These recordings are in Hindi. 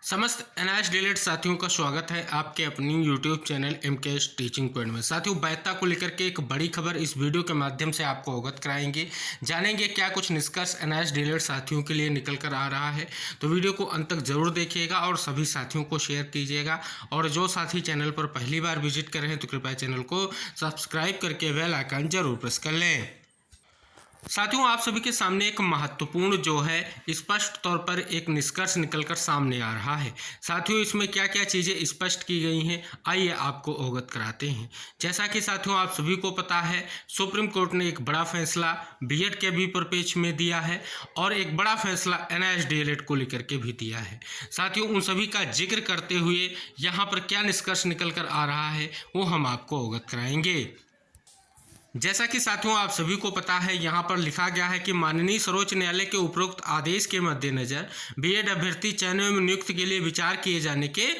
समस्त एनआईएस डिलेट साथियों का स्वागत है आपके अपनी YouTube channel MKS teaching point में। साथियों, वैधता को लेकर के एक बड़ी खबर इस वीडियो के माध्यम से आपको अवगत कराएंगे। जानेंगे क्या कुछ निष्कर्ष एनआईएस डिलेट साथियों के लिए निकल कर आ रहा है। तो वीडियो को अंत तक जरूर देखिएगा और सभी साथियों को शेयर कीजिएगा। और जो साथी चैनल पर पहली बार विजिट कर रहे हैं तो कृपया चैनल को सब्सक्राइब करके बेल आइकन जरूर प्रेस कर लें। साथियों, आप सभी के सामने एक महत्वपूर्ण जो है स्पष्ट तौर पर एक निष्कर्ष निकलकर सामने आ रहा है। साथियों, इसमें क्या क्या चीज़ें स्पष्ट की गई हैं, आइए आपको अवगत कराते हैं। जैसा कि साथियों आप सभी को पता है, सुप्रीम कोर्ट ने एक बड़ा फैसला बीएड के भी परिपेक्ष में दिया है और एक बड़ा फैसला एनआईएस डीएलएड को लेकर के भी दिया है। साथियों, उन सभी का जिक्र करते हुए यहाँ पर क्या निष्कर्ष निकल कर आ रहा है वो हम आपको अवगत कराएंगे। जैसा कि साथियों आप सभी को पता है, यहाँ पर लिखा गया है कि माननीय सर्वोच्च न्यायालय के उपरोक्त आदेश के मद्देनजर बीएड अभ्यर्थी चयन एवं नियुक्ति के लिए विचार किए जाने के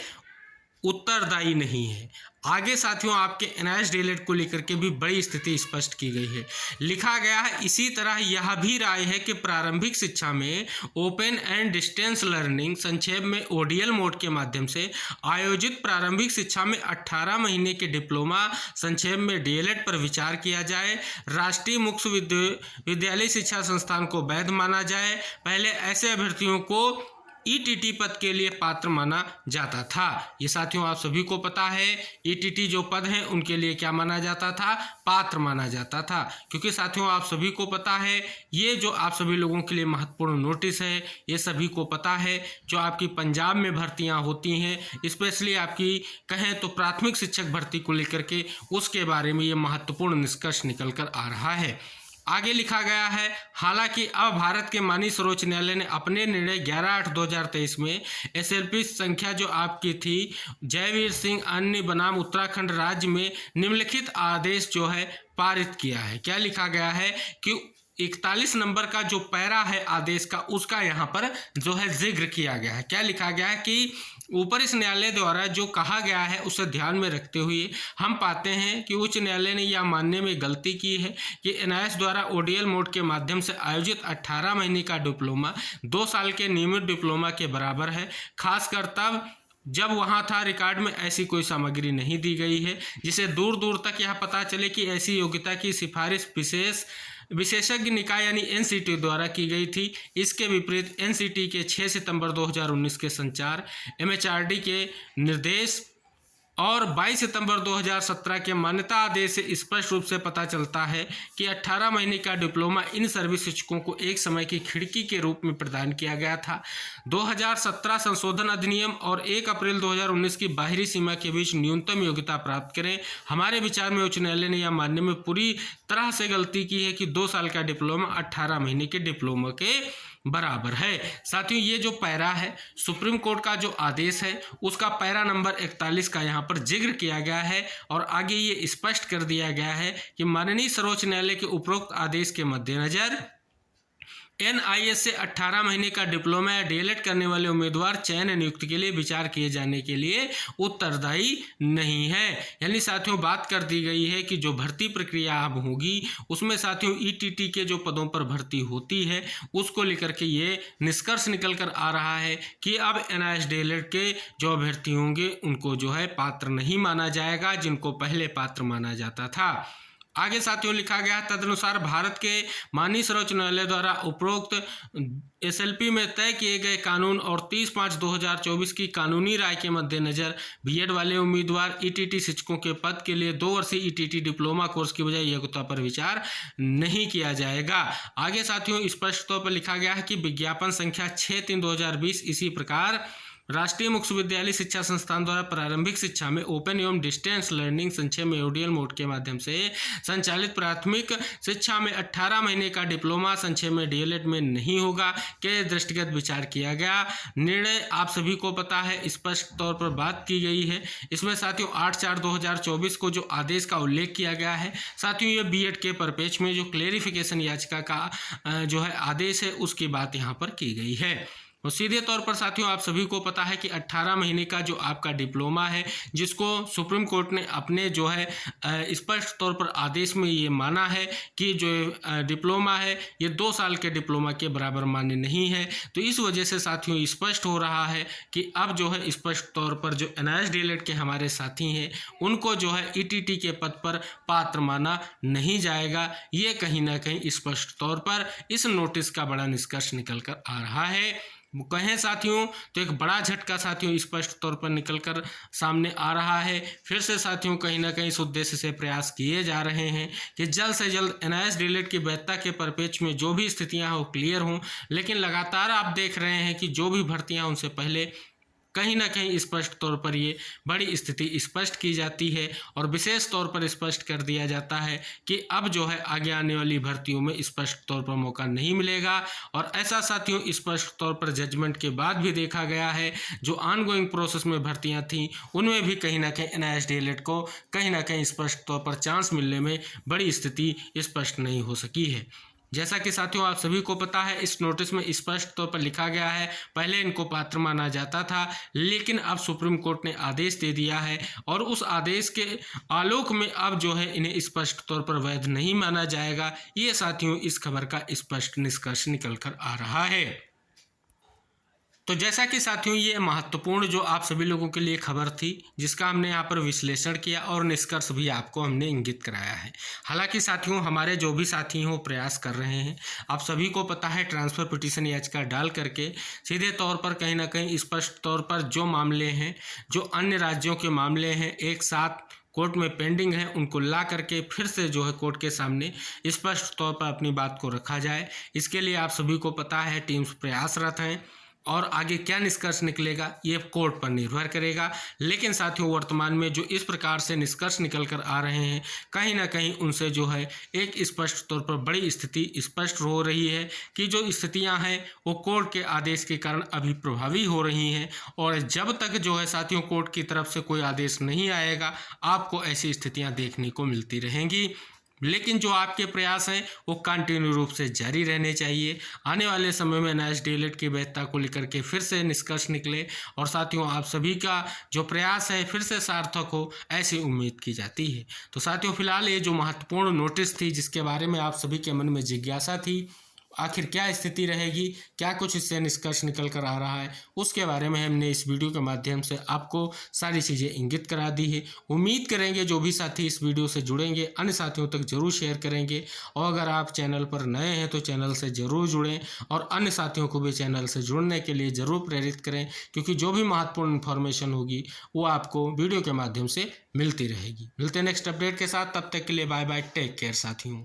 उत्तरदायी नहीं है। आगे साथियों आपके एनआईएस डीएलएड को लेकर के भी बड़ी स्थिति स्पष्ट की गई है। लिखा गया है इसी तरह यह भी राय है कि प्रारंभिक शिक्षा में ओपन एंड डिस्टेंस लर्निंग संक्षेप में ओडीएल मोड के माध्यम से आयोजित प्रारंभिक शिक्षा में 18 महीने के डिप्लोमा संक्षेप में डीएलएड पर विचार किया जाए। राष्ट्रीय मुक्त विद्यालय शिक्षा संस्थान को वैध माना जाए। पहले ऐसे अभ्यर्थियों को ईटीटी पद के लिए पात्र माना जाता था। ये साथियों आप सभी को पता है, ईटीटी जो पद हैं उनके लिए क्या माना जाता था, पात्र माना जाता था। क्योंकि साथियों आप सभी को पता है, ये जो आप सभी लोगों के लिए महत्वपूर्ण नोटिस है, ये सभी को पता है, जो आपकी पंजाब में भर्तियां होती हैं, स्पेशली आपकी कहें तो प्राथमिक शिक्षक भर्ती को लेकर के, उसके बारे में ये महत्वपूर्ण निष्कर्ष निकल कर आ रहा है। आगे लिखा गया है, हालांकि अब भारत के माननीय सर्वोच्च न्यायालय ने अपने निर्णय 11/8/2023 में एसएलपी संख्या जो आपकी थी जयवीर सिंह अन्य बनाम उत्तराखंड राज्य में निम्नलिखित आदेश जो है पारित किया है। क्या लिखा गया है कि 41 नंबर का जो पैरा है आदेश का, उसका यहाँ पर जो है जिक्र किया गया है। क्या लिखा गया है कि ऊपर इस न्यायालय द्वारा जो कहा गया है उसे ध्यान में रखते हुए हम पाते हैं कि उच्च न्यायालय ने यह मानने में गलती की है कि एनआईएस द्वारा ओडीएल मोड के माध्यम से आयोजित 18 महीने का डिप्लोमा 2 साल के नियमित डिप्लोमा के बराबर है, खासकर तब जब वहाँ था रिकॉर्ड में ऐसी कोई सामग्री नहीं दी गई है जिसे दूर दूर तक यह पता चले कि ऐसी योग्यता की सिफारिश विशेषज्ञ निकाय यानी एनसीटी द्वारा की गई थी। इसके विपरीत एनसीटी के 6 सितंबर 2019 के संचार, एमएचआरडी के निर्देश और 22 सितंबर 2017 के मान्यता आदेश से स्पष्ट रूप से पता चलता है कि 18 महीने का डिप्लोमा इन सर्विस शिक्षकों को एक समय की खिड़की के रूप में प्रदान किया गया था। 2017 संशोधन अधिनियम और 1 अप्रैल 2019 की बाहरी सीमा के बीच न्यूनतम योग्यता प्राप्त करें। हमारे विचार में उच्च न्यायालय ने यह मानने में पूरी तरह से गलती की है कि 2 साल का डिप्लोमा 18 महीने के डिप्लोमा के बराबर है। साथियों, ये जो पैरा है सुप्रीम कोर्ट का जो आदेश है उसका पैरा नंबर 41 का यहाँ पर जिक्र किया गया है और आगे ये स्पष्ट कर दिया गया है कि माननीय सर्वोच्च न्यायालय के उपरोक्त आदेश के मद्देनजर एनआईएस से 18 महीने का डिप्लोमा या डीएलएड करने वाले उम्मीदवार चयन नियुक्ति के लिए विचार किए जाने के लिए उत्तरदायी नहीं है। यानी साथियों बात कर दी गई है कि जो भर्ती प्रक्रिया अब होगी उसमें साथियों ईटीटी के जो पदों पर भर्ती होती है उसको लेकर के ये निष्कर्ष निकल कर आ रहा है कि अब एनआईएस डीएलएड के जो अभ्यर्थी होंगे उनको जो है पात्र नहीं माना जाएगा, जिनको पहले पात्र माना जाता था। आगे साथियों लिखा गया, तदनुसार भारत के माननीय सर्वोच्च न्यायालय द्वारा उपरोक्त एसएलपी में तय किए गए कानून और 30/5/2024 की कानूनी राय के मद्देनजर बीएड वाले उम्मीदवार ईटीटी शिक्षकों के पद के लिए 2 वर्षीय ईटीटी डिप्लोमा कोर्स की बजाय योग्यता पर विचार नहीं किया जाएगा। आगे साथियों स्पष्ट तौर पर लिखा गया है कि विज्ञापन संख्या 6/3/2020 इसी प्रकार राष्ट्रीय मुक्त विद्यालय शिक्षा संस्थान द्वारा प्रारंभिक शिक्षा में ओपन एवं डिस्टेंस लर्निंग संक्षेप में ओडीएल मोड के माध्यम से संचालित प्राथमिक शिक्षा में 18 महीने का डिप्लोमा संक्षेप में डीएलएड में नहीं होगा के दृष्टिगत विचार किया गया। निर्णय आप सभी को पता है, स्पष्ट तौर पर बात की गई है। इसमें साथियों 8/4/2024 को जो आदेश का उल्लेख किया गया है, साथियों ये बीएड के परिपेक्ष में जो क्लेरिफिकेशन याचिका का जो है आदेश है उसकी बात यहाँ पर की गई है। और सीधे तौर पर साथियों आप सभी को पता है कि 18 महीने का जो आपका डिप्लोमा है, जिसको सुप्रीम कोर्ट ने अपने जो है स्पष्ट तौर पर आदेश में ये माना है कि जो डिप्लोमा है ये 2 साल के डिप्लोमा के बराबर मान्य नहीं है। तो इस वजह से साथियों स्पष्ट हो रहा है कि अब जो है स्पष्ट तौर पर जो NIST के हमारे साथी हैं उनको जो है ETT के पद पर पात्र माना नहीं जाएगा। ये कहीं ना कहीं स्पष्ट तौर पर इस नोटिस का बड़ा निष्कर्ष निकल कर आ रहा है। कहें साथियों तो एक बड़ा झटका साथियों स्पष्ट तौर पर निकलकर सामने आ रहा है। फिर से साथियों कहीं ना कहीं इस उद्देश्य से प्रयास किए जा रहे हैं कि जल्द से जल्द NIST की वैधता के परिप्रेक्ष्य में जो भी स्थितियां हो क्लियर हों। लेकिन लगातार आप देख रहे हैं कि जो भी भर्तियां उनसे पहले कहीं ना कहीं स्पष्ट तौर पर ये बड़ी स्थिति स्पष्ट की जाती है और विशेष तौर पर स्पष्ट कर दिया जाता है कि अब जो है आगे आने वाली भर्तियों में स्पष्ट तौर पर मौका नहीं मिलेगा। और ऐसा साथियों स्पष्ट तौर पर जजमेंट के बाद भी देखा गया है। जो ऑनगोइंग प्रोसेस में भर्तियां थीं उनमें भी कहीं ना कहीं NIST को कहीं ना कहीं स्पष्ट तौर पर चांस मिलने में बड़ी स्थिति स्पष्ट नहीं हो सकी है। जैसा कि साथियों आप सभी को पता है इस नोटिस में स्पष्ट तौर पर लिखा गया है पहले इनको पात्र माना जाता था, लेकिन अब सुप्रीम कोर्ट ने आदेश दे दिया है और उस आदेश के आलोक में अब जो है इन्हें स्पष्ट तौर पर वैध नहीं माना जाएगा। ये साथियों इस खबर का स्पष्ट निष्कर्ष निकल कर आ रहा है। तो जैसा कि साथियों ये महत्वपूर्ण जो आप सभी लोगों के लिए खबर थी जिसका हमने यहाँ पर विश्लेषण किया और निष्कर्ष भी आपको हमने इंगित कराया है। हालांकि साथियों हमारे जो भी साथी हैं वो प्रयास कर रहे हैं। आप सभी को पता है ट्रांसफ़र पिटीशन याचिका डाल करके सीधे तौर पर कहीं ना कहीं स्पष्ट तौर पर जो मामले हैं, जो अन्य राज्यों के मामले हैं एक साथ कोर्ट में पेंडिंग है, उनको ला करके फिर से जो है कोर्ट के सामने स्पष्ट तौर पर अपनी बात को रखा जाए। इसके लिए आप सभी को पता है टीम्स प्रयासरत हैं और आगे क्या निष्कर्ष निकलेगा ये कोर्ट पर निर्भर करेगा। लेकिन साथियों वर्तमान में जो इस प्रकार से निष्कर्ष निकल कर आ रहे हैं कहीं ना कहीं उनसे जो है एक स्पष्ट तौर पर बड़ी स्थिति स्पष्ट हो रही है कि जो स्थितियां हैं वो कोर्ट के आदेश के कारण अभी प्रभावी हो रही हैं। और जब तक जो है साथियों कोर्ट की तरफ से कोई आदेश नहीं आएगा आपको ऐसी स्थितियां देखने को मिलती रहेंगी। लेकिन जो आपके प्रयास हैं वो कंटिन्यू रूप से जारी रहने चाहिए। आने वाले समय में NIST की वैधता को लेकर के फिर से निष्कर्ष निकले और साथियों आप सभी का जो प्रयास है फिर से सार्थक हो ऐसी उम्मीद की जाती है। तो साथियों फिलहाल ये जो महत्वपूर्ण नोटिस थी जिसके बारे में आप सभी के मन में जिज्ञासा थी आखिर क्या स्थिति रहेगी, क्या कुछ इससे निष्कर्ष निकल कर आ रहा है, उसके बारे में हमने इस वीडियो के माध्यम से आपको सारी चीज़ें इंगित करा दी है। उम्मीद करेंगे जो भी साथी इस वीडियो से जुड़ेंगे अन्य साथियों तक जरूर शेयर करेंगे और अगर आप चैनल पर नए हैं तो चैनल से ज़रूर जुड़ें और अन्य साथियों को भी चैनल से जुड़ने के लिए ज़रूर प्रेरित करें, क्योंकि जो भी महत्वपूर्ण इन्फॉर्मेशन होगी वो आपको वीडियो के माध्यम से मिलती रहेगी। मिलते हैं नेक्स्ट अपडेट के साथ, तब तक के लिए बाय बाय, टेक केयर साथियों।